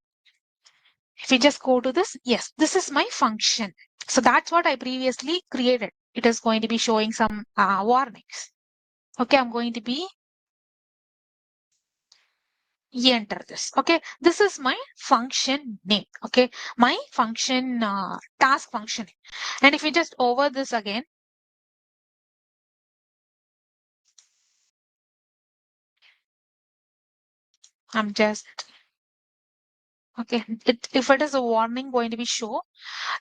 A: If you just go to this, yes, this is my function. So that's what I previously created. It is going to be showing some warnings. Okay, I'm going to be enter this. Okay, this is my function name. Okay, my function task function. And if you just over this again, I'm just okay. If it is a warning going to be show,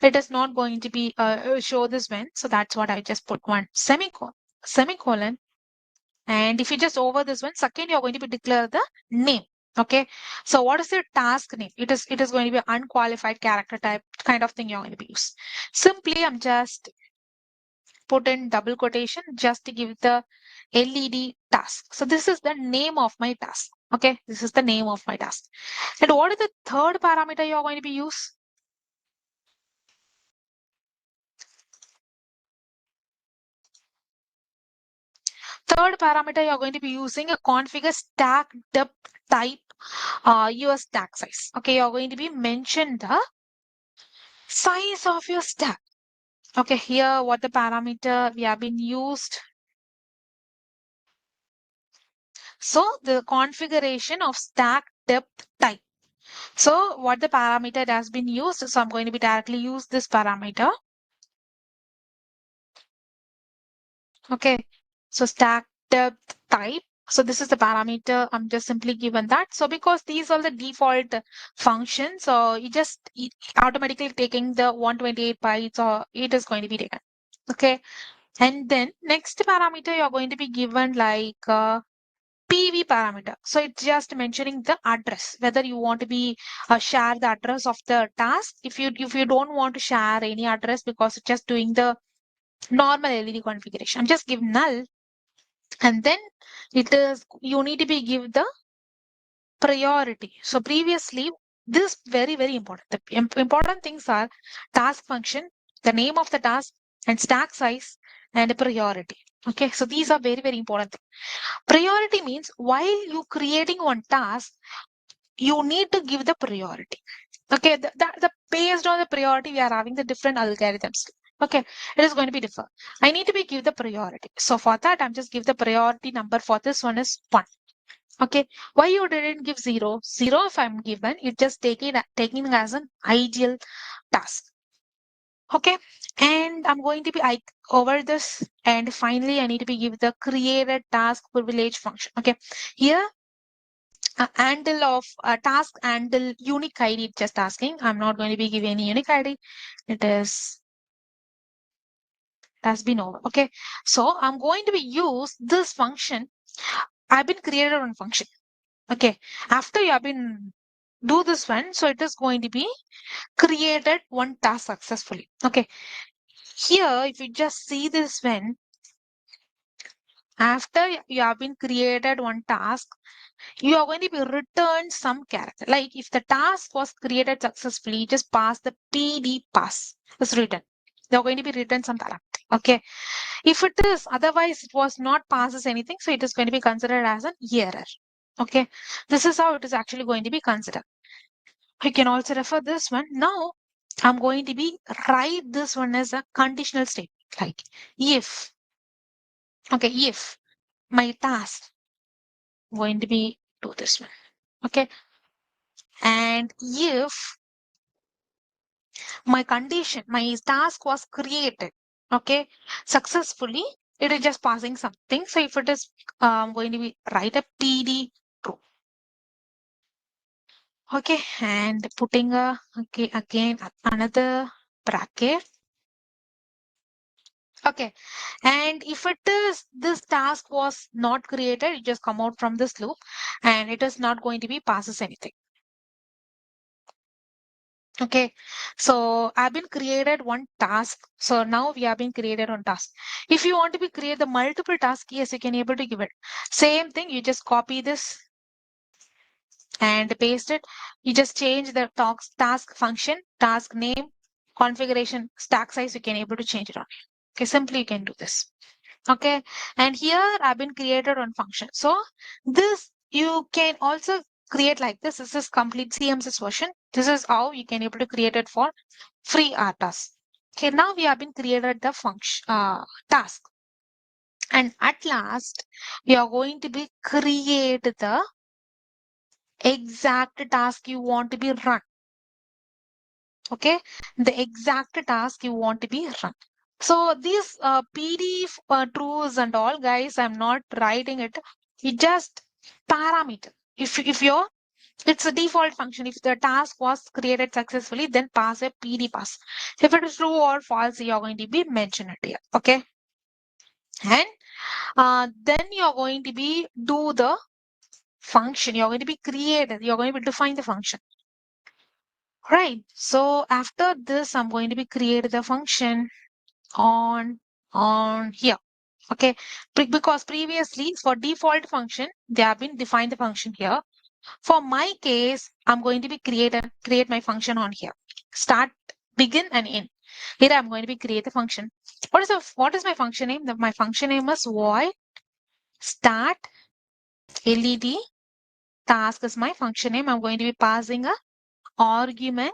A: it is not going to be show this when. So that's what I just put one semicolon. And if you just over this one, second, you're going to be declare the name. Okay. So what is your task name? It is going to be unqualified character type kind of thing you're going to be use. Simply, I'm just put in double quotation just to give the LED task. So this is the name of my task. Okay. This is the name of my task. And what is the third parameter you're going to be use? Third parameter you're going to be using a configure stack depth type your stack size. Okay, you're going to be mention the size of your stack. Okay, here what the parameter we have been used. So the configuration of stack depth type. So what the parameter has been used. So I'm going to be directly use this parameter. Okay, so stack depth type. So this is the parameter. I'm just simply given that. So because these are the default functions, so you just automatically taking the 128 bytes or it is going to be taken. Okay. And then next parameter you're going to be given like PV parameter. So it's just mentioning the address, whether you want to be share the address of the task. If you don't want to share any address because it's just doing the normal LED configuration, I'm just give null. And then it is you need to be give the priority. So previously this very important. The important things are task function, the name of the task, and stack size and priority. Okay, so these are very important. Priority means while you creating one task, you need to give the priority. Okay, the based on the priority, we are having the different algorithms. Okay, it is going to be different. I need to be give the priority. So for that, I'm just give the priority number for this one is 1. Okay, why you didn't give 0? 0 if I'm given, you just taking as an ideal task. Okay, and I'm going to be over this, and finally I need to be give the created task privilege function. Okay, here handle of task handle unique ID just asking. I'm not going to be giving any unique ID. It has been over. Okay, so I'm going to be use this function. I've been created one function. Okay, after you have been do this one, so it is going to be created one task successfully. Okay, here if you just see this one, after you have been created one task, you are going to be returned some character. Like if the task was created successfully, just pass the PD pass is written. They are going to be written some character. Okay. If it is otherwise it was not passes anything, so it is going to be considered as an error. Okay. This is how it is actually going to be considered. You can also refer this one. Now I'm going to be write this one as a conditional statement. Like if, okay, if my task going to be do this one. Okay. And if my condition, my task was created, okay, successfully, it is just passing something. So if it is going to be write a PD true. Okay, and putting a okay again another bracket. Okay, and if it is this task was not created, you just come out from this loop, and it is not going to be passes anything. Okay, so I've been created one task. So now we have been created one task. If you want to be create the multiple task, yes, you can able to give it. Same thing, you just copy this and paste it. You just change the task function, task name, configuration, stack size, you can able to change it on. Okay, simply you can do this. Okay, and here I've been created one function. So this you can also create like this. This is complete CMS's version. This is how you can able to create it for FreeRTOS. Okay, now we have been created the function task, and at last we are going to be create the exact task you want to be run. Okay, the exact task you want to be run. So these PDF truths and all, guys, I'm not writing it. It just parameter. If you're it's a default function. If the task was created successfully, then pass a PD pass. If it is true or false, you're going to be mentioned it here. Okay, and then you're going to be do the function. You're going to be created. You're going to be define the function. Right. So after this, I'm going to be create the function on here. Okay, because previously for default function, they have been defined the function here. For my case, I'm going to be create my function on here. Start, begin, and end. Here I'm going to be create the function. What is my function name? My function name is void start LED task is my function name. I'm going to be passing a argument.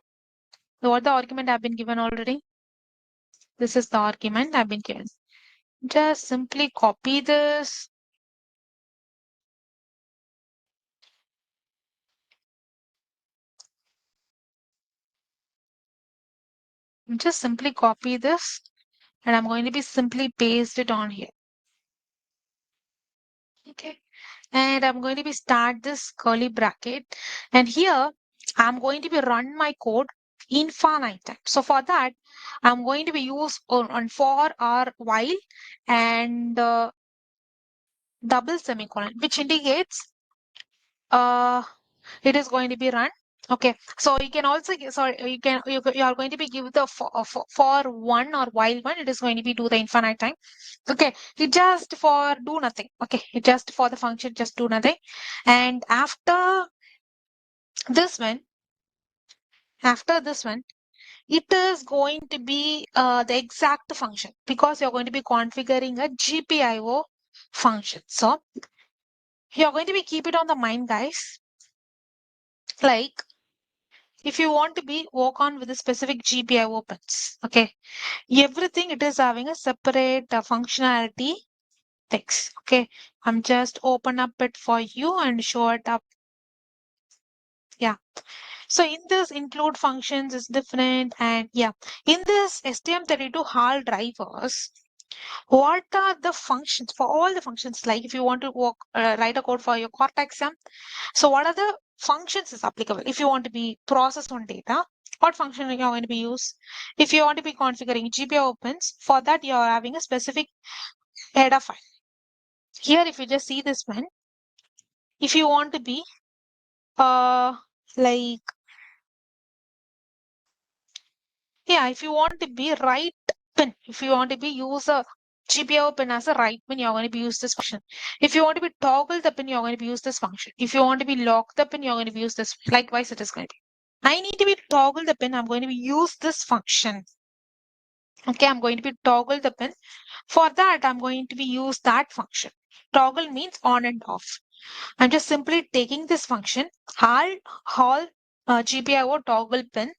A: What the argument I've been given already? This is the argument I've been given. Just simply copy this. Just simply copy this, and I'm going to be simply paste it on here. Okay. And I'm going to be start this curly bracket, and here I'm going to be run my code infinite time. So for that, I'm going to be use on for or while and double semicolon, which indicates uh it is going to be run. Okay, so you can also you are going to be give the for one or while one, it is going to be do the infinite time. Okay, it just for do nothing. Okay, it just for the function just do nothing, and this one after this one it is going to be the exact function, because you're going to be configuring a GPIO function. So you're going to be keep it on the mind, guys. Like if you want to be work on with a specific GPIO pins, okay, everything it is having a separate functionality text. Okay, I'm just open up it for you and show it up. Yeah. So in this include functions is different, and yeah, in this STM32 HAL drivers, what are the functions for all the functions? Like if you want to work, write a code for your Cortex M, so what are the functions is applicable? If you want to be processed on data, what function are you going to be used? If you want to be configuring GPU opens, for that you are having a specific header file. Here, if you just see this one, if you want to be uh like yeah, if you want to be right pin, if you want to be use a GPIO pin as a right pin, you're going to be use this function. If you want to be toggle the pin, you're going to be use this function. If you want to be lock the pin, you're going to be use this. Likewise, it is going to be. I need to be toggle the pin. I'm going to be use this function. Okay, I'm going to be toggle the pin. For that, I'm going to be use that function. Toggle means on and off. I'm just simply taking this function, hall GPIO toggle pin.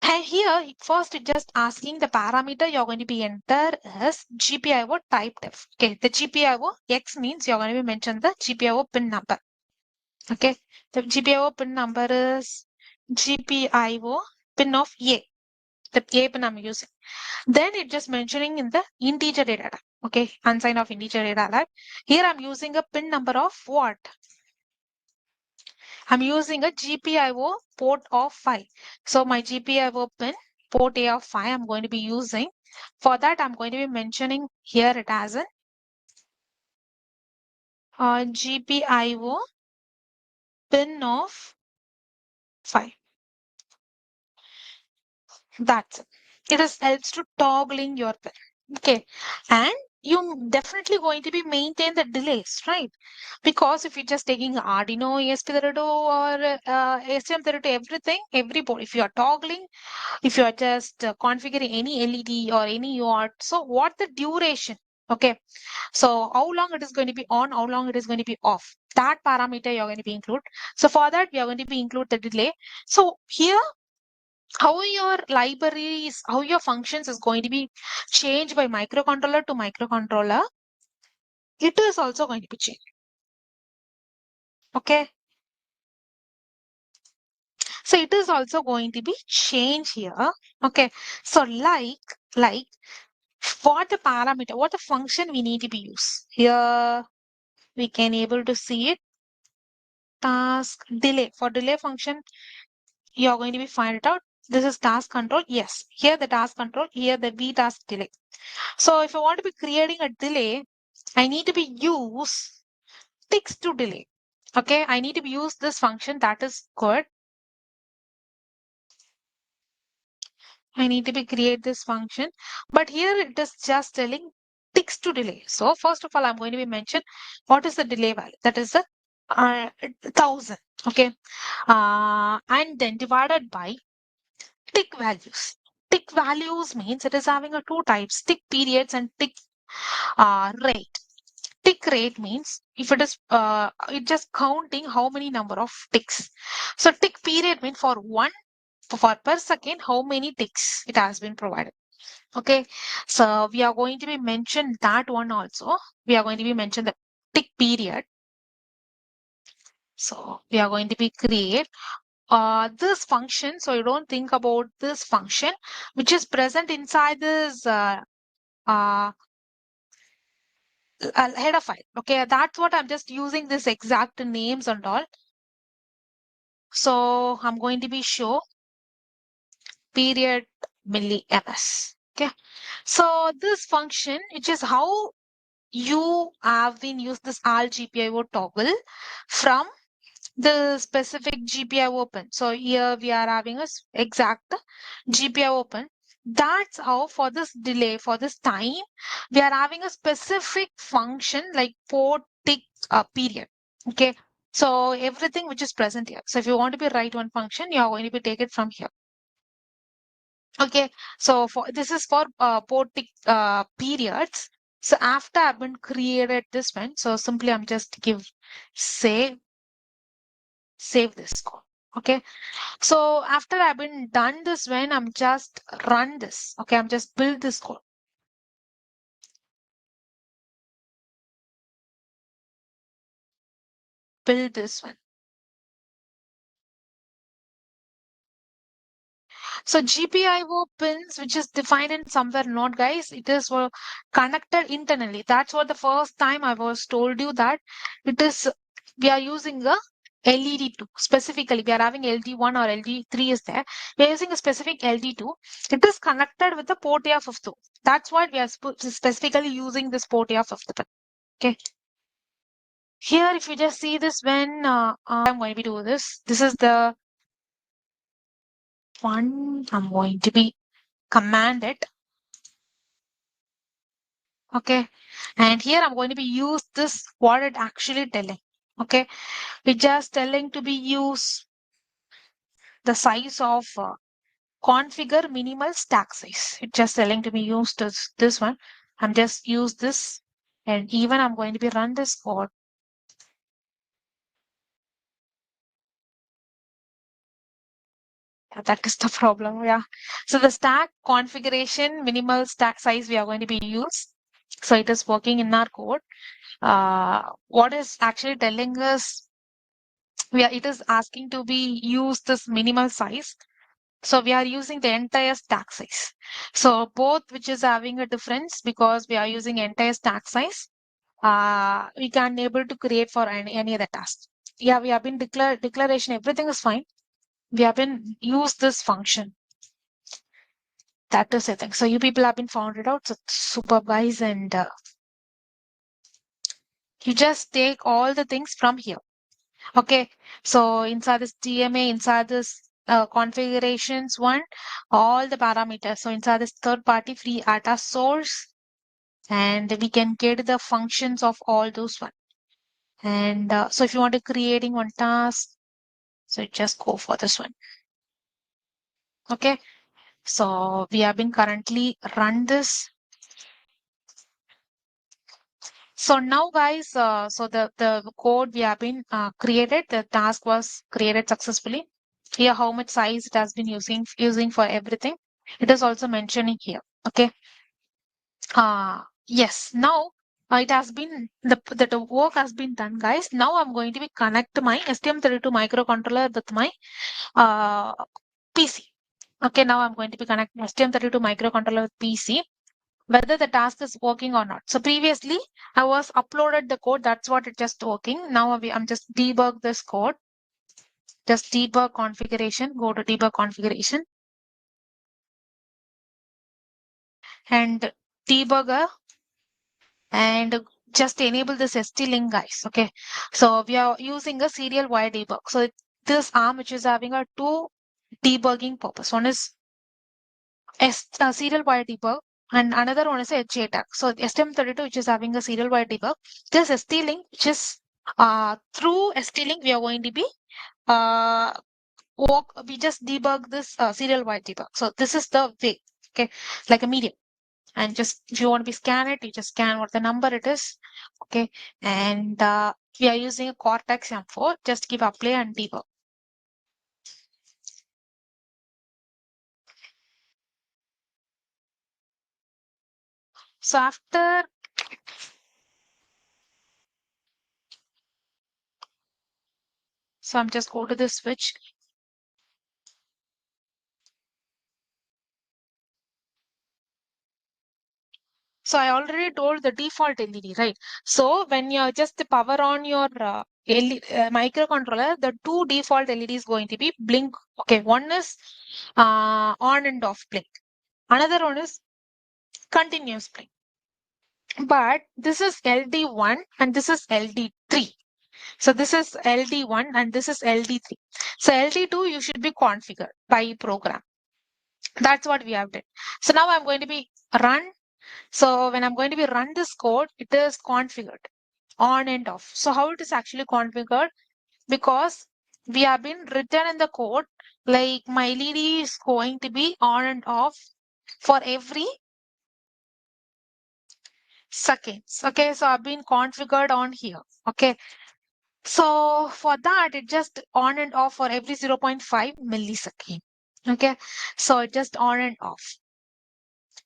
A: And here, first it's just asking the parameter you're going to be enter as GPIO type def. Okay, the GPIO X means you're going to be mention the GPIO pin number. Okay, the GPIO pin number is GPIO pin of A. The A pin I'm using. Then it just mentioning in the integer data type. Okay, unsigned of integer data type. Here I'm using a pin number of what? I'm using a GPIO port of 5. So my GPIO pin port A of 5 I'm going to be using. For that I'm going to be mentioning here it as a GPIO pin of 5. That's it. It is helps to toggling your pin. Okay. And you definitely going to be maintain the delays, right? Because if you're just taking Arduino, ESP32 or STM32, everything, every board, if you are toggling, if you are just configuring any LED or any UART, so what the duration? Okay, so how long it is going to be on, how long it is going to be off, that parameter you're going to be include. So for that we are going to be include the delay. So here how your libraries, how your functions is going to be changed by microcontroller to microcontroller, it is also going to be changed. Okay, so it is also going to be changed here. Okay, so like what the parameter, what the function we need to be used. Here we can able to see it. Task delay. For delay function, you're going to be find it out. This is task control. Yes. Here the task control. Here the B task delay. So if I want to be creating a delay, I need to be use ticks to delay. Okay. I need to be use this function. That is good. I need to be create this function, but here it is just telling ticks to delay. So first of all, I'm going to be mention what is the delay value. That is the 1000. Okay, and then divided by tick values. Tick values means it is having a two types: tick periods and tick rate. Tick rate means if it is it just counting how many number of ticks. So tick period means for one for per second how many ticks it has been provided. Okay, so we are going to be mention that one also. We are going to be mention the tick period. So we are going to be create this function. So you don't think about this function which is present inside this uh, header file. Okay, that's what I'm just using this exact names and all. So I'm going to be show period milli ms. Okay, so this function, which is how you have been used this all GPIO toggle from the specific GPIO open. So here we are having a exact GPIO open. That's how for this delay, for this time, we are having a specific function like port tick period. Okay. So everything which is present here. So if you want to be write one function, you are going to be take it from here. Okay, so for this is for port tick periods. So after I've been created this one, so simply I'm just give save this code. Okay. So after I've been done this, when I'm just run this, okay, I'm just build this code, build this one. So GPIO pins, which is defined in somewhere node, guys, it is connected internally. That's what the first time I was told you that it is, we are using a LED2 specifically. We are having LD1 or LD3 is there. We are using a specific LD2. It is connected with the port A52. That's what we are specifically using this port A52 pin. Okay. Here, if you just see this, when I'm going to be doing this, this is the one I'm going to be commanded. Okay. And here I'm going to be use this what it actually telling. Okay. It's just telling to be use the size of configure minimal stack size. It's just telling to be use this one. I'm just use this, and even I'm going to be run this code. Yeah, that is the problem. Yeah. So the stack configuration minimal stack size we are going to be use. So it is working in our code. What is actually telling us, it is asking to be use this minimal size. So we are using the entire stack size. So both which is having a difference because we are using entire stack size. We can able to create for any other task. Yeah, we have been declaration, everything is fine. We have been use this function. That is the thing. So you people have been found it out. So super guys, and you just take all the things from here. Okay, so inside this DMA, inside this configurations one, all the parameters. So inside this third party FreeRTOS source, and we can get the functions of all those one. And so if you want to creating one task, so just go for this one. Okay, so we have been currently run this. So now guys, so the code we have been created, the task was created successfully. Here how much size it has been using for everything. It is also mentioning here. Okay. Yes. Now it has been the work has been done, guys. Now I'm going to be connect my STM32 microcontroller with my uh, PC. Okay. Now I'm going to be connecting STM32 microcontroller with PC, whether the task is working or not. So previously I was uploaded the code. That's what it just working. Now I'm just debug this code. Just debug configuration. Go to debug configuration and debugger, and just enable this ST-Link, guys. Okay. So we are using a serial wire debug. So this arm which is having a two debugging purpose. One is serial wire debug, and another one is a JTAG. So STM32 which is having a serial wire debug. This ST-Link which is through ST-Link we are going to be uh we just debug this serial wire debug. So this is the way. Okay, like a medium. And just if you want to be scan it, you just scan what the number it is. Okay, and we are using a Cortex M4. Just give apply and debug. So after, so I'm just go to this switch. So I already told the default LED, right? So when you're just the power on your microcontroller, the two default LEDs going to be blink. Okay, one is on and off blink. Another one is continuous blink. But this is LD1 and this is LD3. So this is LD1 and this is LD3. So LD2 you should be configured by program. That's what we have done. So now I'm going to be run. So when I'm going to be run this code, it is configured on and off. So how it is actually configured? Because we have been written in the code like my LED is going to be on and off for every seconds. Okay, so I've been configured on here. Okay, So for that, it just on and off for every 0.5 millisecond. Okay, so it just on and off.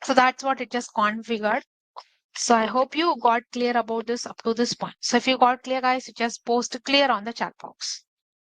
A: So that's what it just configured. So I hope you got clear about this up to this point. So if you got clear, guys, you just post clear on the chat box.